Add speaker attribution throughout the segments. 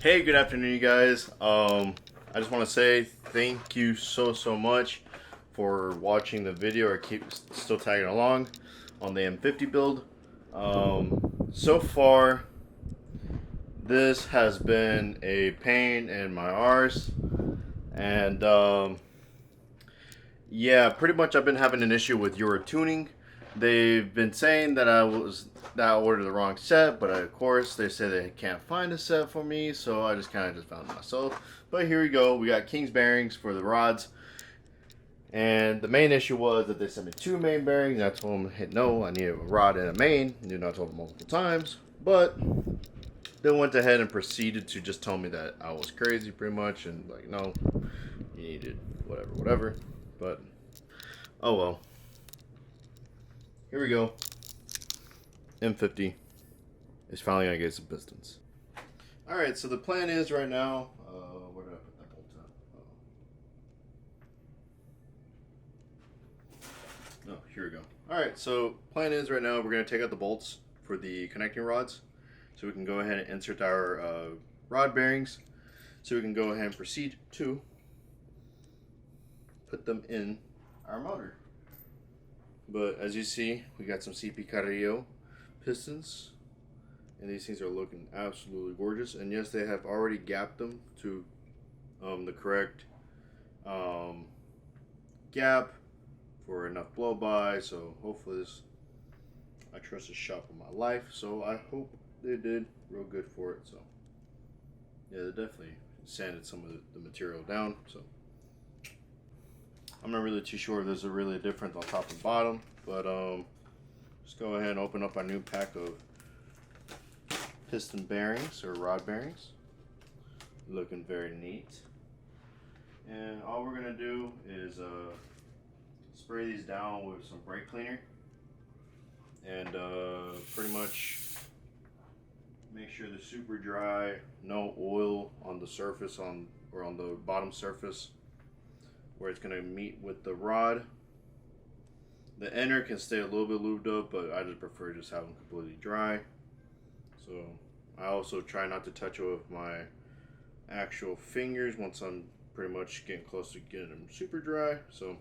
Speaker 1: Hey, good afternoon, you guys. I just want to say thank you so much for watching the video or keep still tagging along on the M50 build. So far, this has been a pain in my arse, and yeah, pretty much I've been having an issue with Euro tuning. They've been saying that I ordered the wrong set, but of course they say they can't find a set for me, so I just kind of just found it myself. But here we go. We got King's bearings for the rods, and the main issue was that they sent me two main bearings. I told them, hey, no, I need a rod and a main. You know, I told them multiple times, but they went ahead and proceeded to just tell me that I was crazy, pretty much, and like, no, you needed whatever. But oh well. Here we go. M50 is finally gonna get some pistons. All right, so the plan is right now. Where did I put that bolt at? Oh, here we go. All right, so plan is right now we're gonna take out the bolts for the connecting rods, so we can go ahead and insert our rod bearings, so we can go ahead and proceed to put them in our motor. But as you see, we got some CP Carrillo pistons, and these things are looking absolutely gorgeous. And yes, they have already gapped them to the correct gap for enough blow by. So hopefully this, I trust the shop of my life. So I hope they did real good for it. So yeah, they definitely sanded some of the material down. So I'm not really too sure if there's a really difference on top and bottom, but let's go ahead and open up our new pack of piston bearings or rod bearings. Looking very neat. And all we're gonna do is spray these down with some brake cleaner, and pretty much make sure they're super dry, no oil on the surface or on the bottom surface where it's gonna meet with the rod. The inner can stay a little bit lubed up, but I just prefer just have them completely dry. So I also try not to touch it with my actual fingers once I'm pretty much getting close to getting them super dry. So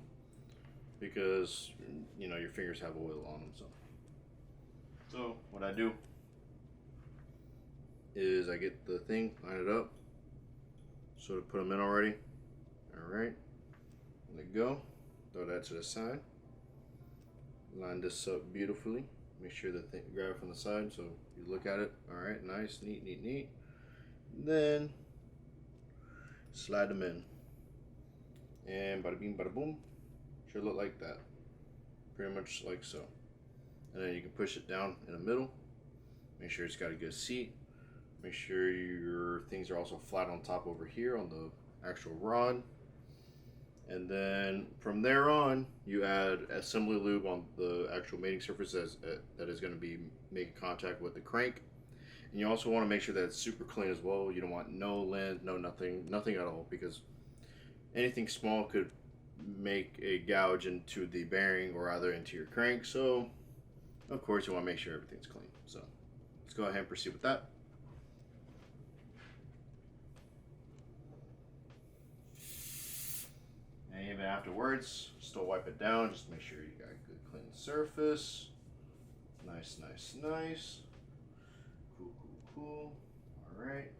Speaker 1: because you know your fingers have oil on them. So what I do is I get the thing, line it up, sort of put them in already. All right, let it go. Throw that to the side. Line this up beautifully. Make sure the thing grab it from the side so you look at it. All right, nice, neat. Then slide them in, and bada bing, bada boom. Should look like that, pretty much like so. And then you can push it down in the middle. Make sure it's got a good seat. Make sure your things are also flat on top over here on the actual rod. And then from there on, you add assembly lube on the actual mating surface that is going to be making contact with the crank. And you also want to make sure that it's super clean as well. You don't want no lint, no nothing at all, because anything small could make a gouge into the bearing or either into your crank. So of course you want to make sure everything's clean. So let's go ahead and proceed with that. And even afterwards, still wipe it down. Just make sure you got a good clean surface. Nice. Cool. All right.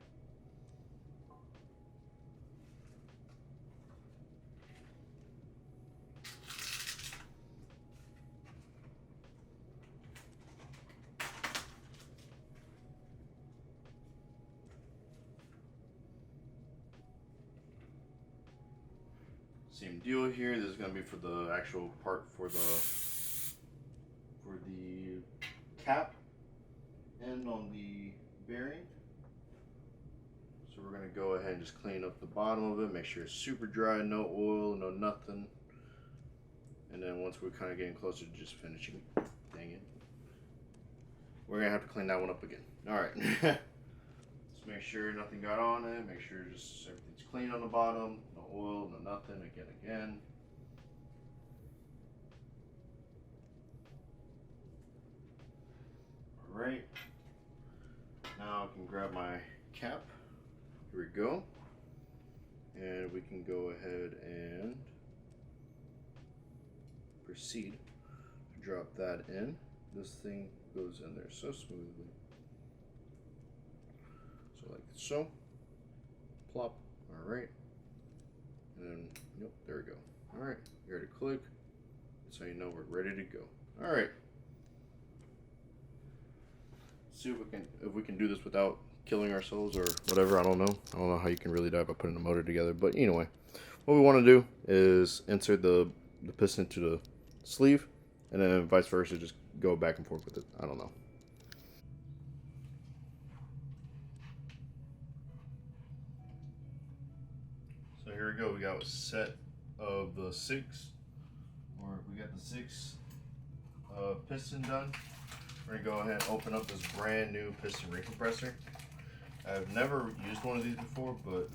Speaker 1: Same deal here. This is going to be for the actual part for the cap end on the bearing. So we're going to go ahead and just clean up the bottom of it. Make sure it's super dry, no oil, no nothing. And then once we're kind of getting closer to just finishing, dang it, we're going to have to clean that one up again. All right. Just make sure nothing got on it. Make sure just everything's clean on the bottom. No oil, no nothing. Again. All right. Now I can grab my cap Here we go. And we can go ahead and proceed to drop that in. This thing goes in there so smoothly. So like so. Plop. Alright. And then, yep, there we go. Alright, here to click. So you know we're ready to go. Alright. See if we can do this without killing ourselves or whatever. I don't know how you can really die by putting the motor together. But anyway, what we want to do is insert the piston to the sleeve, and then vice versa, just go back and forth with it. I don't know. So here we go. We got a set of the six piston done. We're gonna go ahead and open up this brand new piston recompressor. I've never used one of these before, but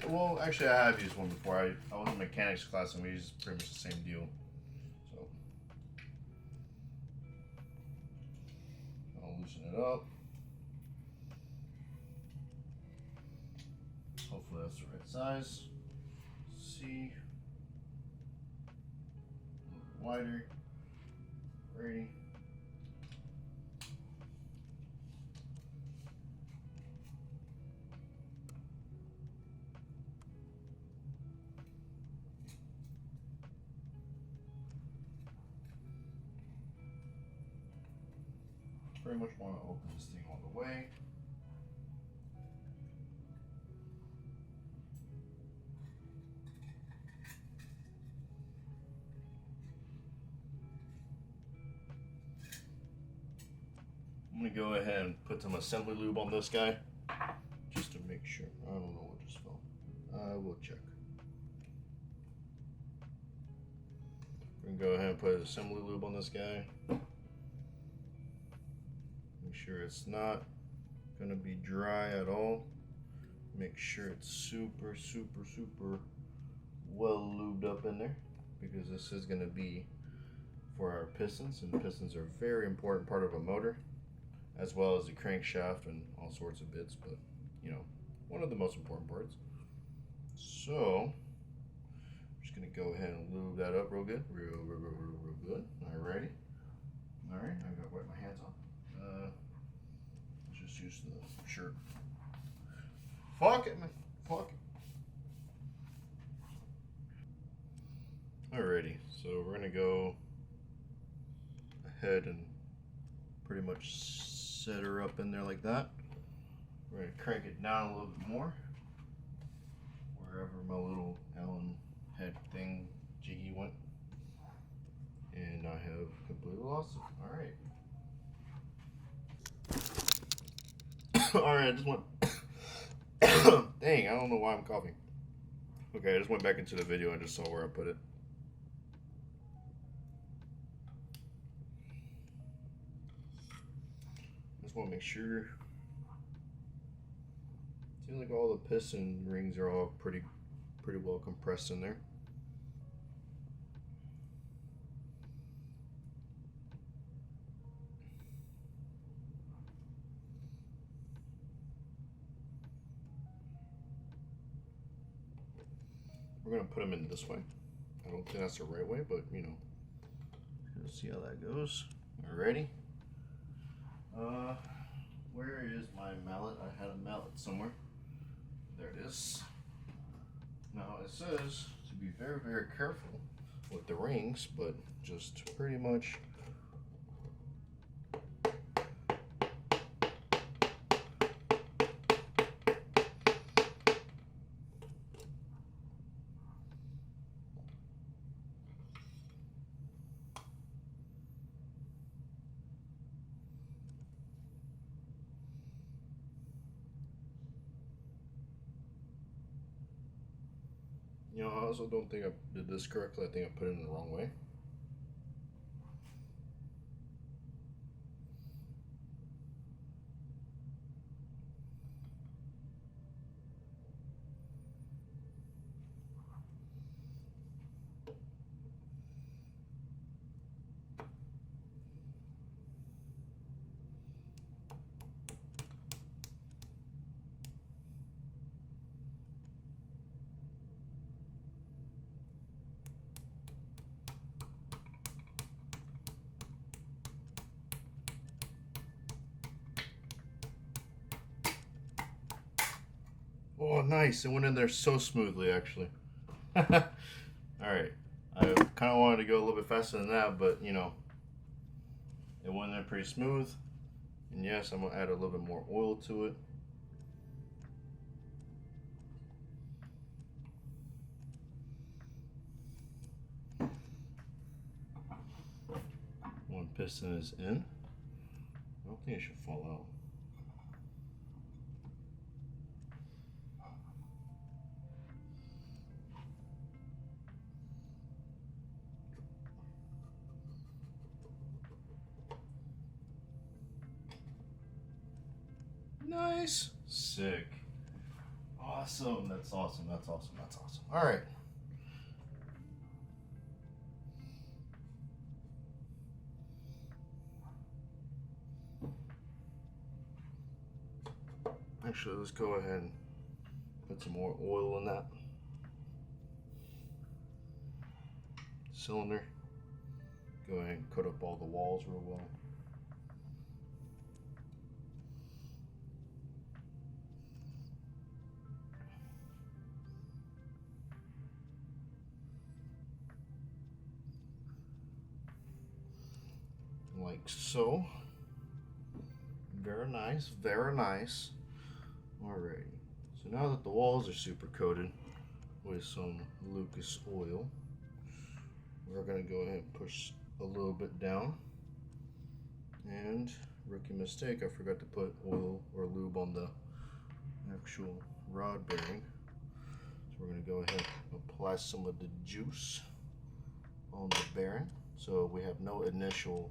Speaker 1: well, actually I have used one before. I was in mechanics class and we used pretty much the same deal. So I'll loosen it up. Hopefully that's the right size. See, a little wider. Ready. Pretty much want to open this thing all the way. I'm gonna go ahead and put some assembly lube on this guy, just to make sure. I don't know what just fell. I will check. We're gonna go ahead and put assembly lube on this guy. Make sure it's not gonna be dry at all. Make sure it's super, super, super well lubed up in there, because this is gonna be for our pistons, and pistons are a very important part of a motor, as well as the crankshaft and all sorts of bits, but you know, one of the most important parts. So I'm just gonna go ahead and lube that up real good, real good. Alrighty. Alright, I gotta wipe my hands off. Let's just use the shirt. Fuck it, man. Fuck it. Alrighty, so we're gonna go ahead and pretty much set her up in there like that. We're gonna crank it down a little bit more, wherever my little Allen head thing jiggy went. And I have completely lost it. Alright. Alright, I just went. Dang, I don't know why I'm coughing. Okay, I just went back into the video and just saw where I put it. Just want to make sure. Seems like all the piston rings are all pretty well compressed in there. We're gonna put them in this way. I don't think that's the right way, but you know, let's see how that goes. Alrighty. Where is my mallet? I had a mallet somewhere. There it is. Now it says to be very, very careful with the rings, but just pretty much you know, I also don't think I did this correctly. I think I put it in the wrong way. Oh, nice. It went in there so smoothly, actually. Alright. I kind of wanted to go a little bit faster than that, but, you know, it went in pretty smooth. And yes, I'm going to add a little bit more oil to it. One piston is in. I don't think it should fall out. Nice. Sick. Awesome. That's awesome. That's awesome. That's awesome. All right. Actually, let's go ahead and put some more oil in that cylinder. Go ahead and cut up all the walls real well. Like so. Very nice, very nice. Alrighty. So now that the walls are super coated with some Lucas oil, we're gonna go ahead and push a little bit down. And rookie mistake, I forgot to put oil or lube on the actual rod bearing. So we're gonna go ahead and apply some of the juice on the bearing so we have no initial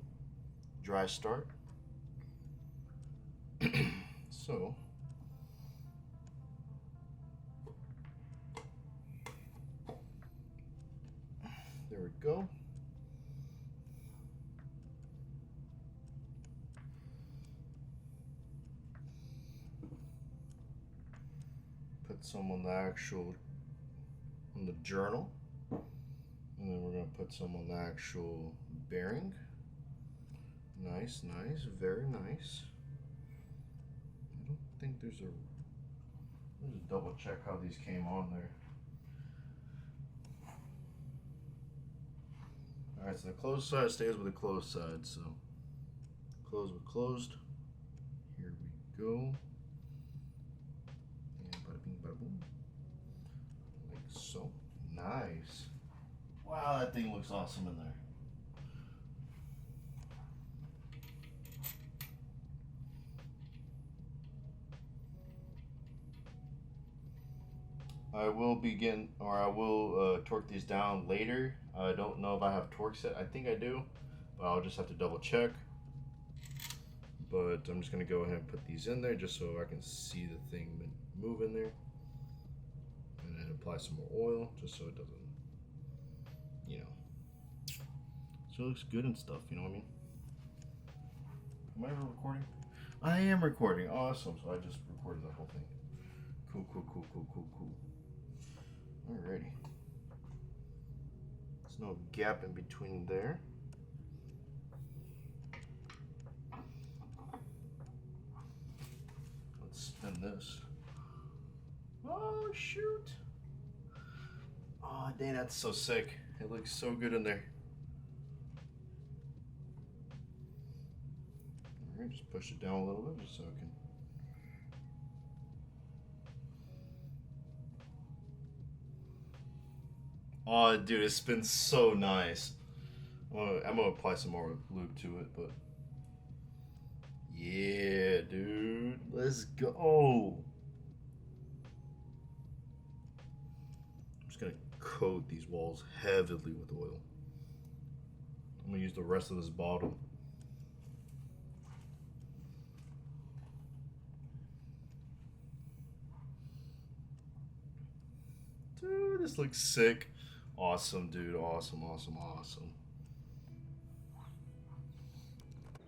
Speaker 1: dry start. So there we go. Put some on the journal, and then we're going to put some on the actual bearing. Nice, nice, very nice. I don't think there's a, let me just double check how these came on there. Alright, so the closed side stays with the closed side, so closed with closed. Here we go. And bada bing, bada boom. Like so. Nice. Wow, that thing looks awesome in there. I will torque these down later. I don't know if I have torque set. I think I do, but I'll just have to double check. But I'm just gonna go ahead and put these in there just so I can see the thing move in there. And then apply some more oil just so it doesn't, you know, so it looks good and stuff, you know what I mean? Am I ever recording? I am recording, awesome. So I just recorded the whole thing. Cool, cool, cool, cool, cool, cool. Alrighty. There's no gap in between there. Let's spin this. Oh shoot! Oh dang, that's so sick. It looks so good in there. Alright, just push it down a little bit just so I can. Oh, dude, it spins so nice. I'm gonna apply some more lube to it, but yeah, dude, let's go. I'm just gonna coat these walls heavily with oil. I'm gonna use the rest of this bottle. Dude, this looks sick. Awesome, dude. Awesome, awesome, awesome.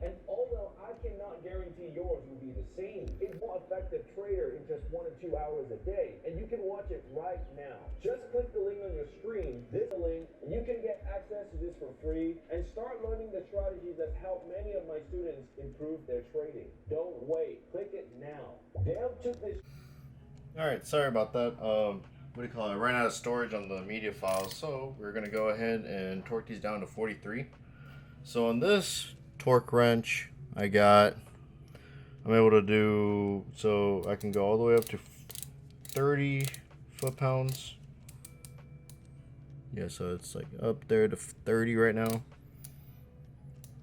Speaker 2: And although I cannot guarantee yours will be the same, it will affect the trader in just 1 or 2 hours a day. And you can watch it right now. Just click the link on your screen, this link, and you can get access to this for free and start learning the strategies that help many of my students improve their trading. Don't wait. Click it now. Dale took this.
Speaker 1: Alright, sorry about that. What do you call it? I ran out of storage on the media files, so we're gonna go ahead and torque these down to 43. So on this torque wrench, I'm able to do, so I can go all the way up to 30 foot-pounds. Yeah, so it's like up there to 30 right now.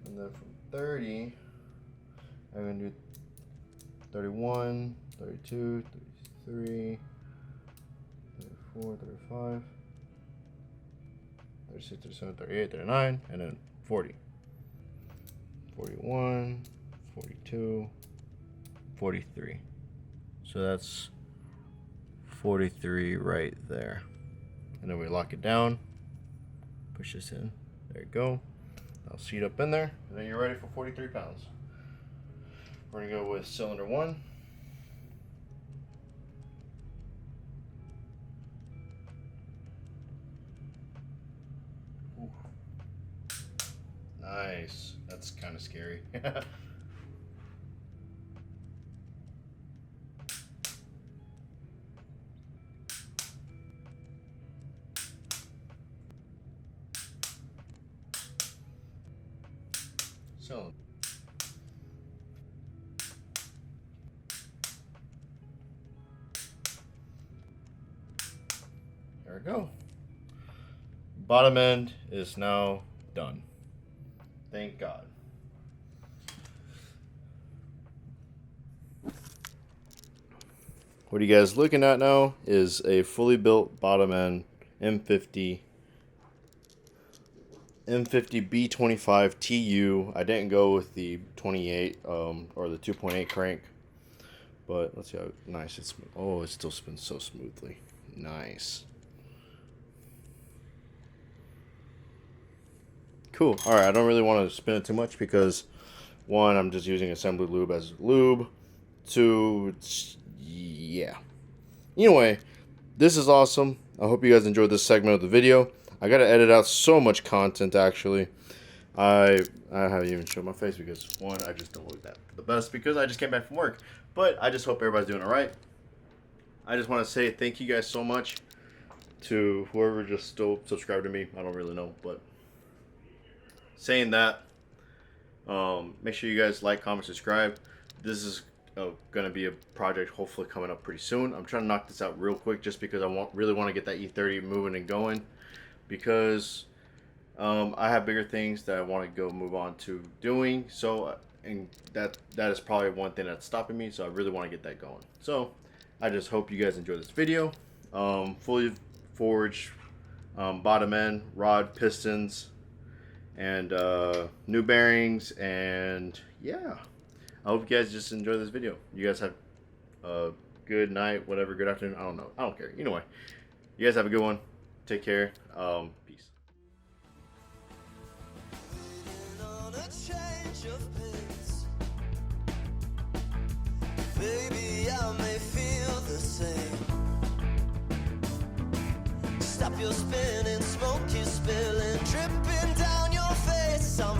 Speaker 1: And then from 30, I'm gonna do 31, 32, 33, 34, 35, 36, 37, 38, 39, and then 40. 41, 42, 43. So that's 43 right there. And then we lock it down, push this in, there you go. I'll seat up in there, and then you're ready for 43 pounds. We're gonna go with cylinder 1. Ooh. Nice, that's kind of scary. So there we go. Bottom end is now done. Thank God. What are you guys looking at now is a fully built bottom end M50 B25 TU. I didn't go with the 28 or the 2.8 crank, but let's see how nice it's. Oh, it still spins so smoothly. Nice. Cool. All right, I don't really want to spin it too much because, one, I'm just using assembly lube as lube. Two, yeah. Anyway, this is awesome. I hope you guys enjoyed this segment of the video. I gotta edit out so much content actually. I haven't even shown my face because, one, I just don't look that the best because I just came back from work. But I just hope everybody's doing alright. I just want to say thank you guys so much to whoever just still subscribed to me. I don't really know, but saying that, make sure you guys like, comment, subscribe. This is going to be a project hopefully coming up pretty soon. I'm trying to knock this out real quick just because I really want to get that E30 moving and going, because I have bigger things that I want to go move on to doing. So, and that is probably one thing that's stopping me. So I really want to get that going. So I just hope you guys enjoy this video. Fully forged bottom end, rod, pistons, and new bearings, and yeah. I hope you guys just enjoy this video. You guys have a good night, whatever, good afternoon. I don't know. I don't care. Anyway, you guys have a good one. Take care. Peace.
Speaker 3: Baby, I may feel the same. Stop your spinning, smoke is spilling, dripping down your face. I'm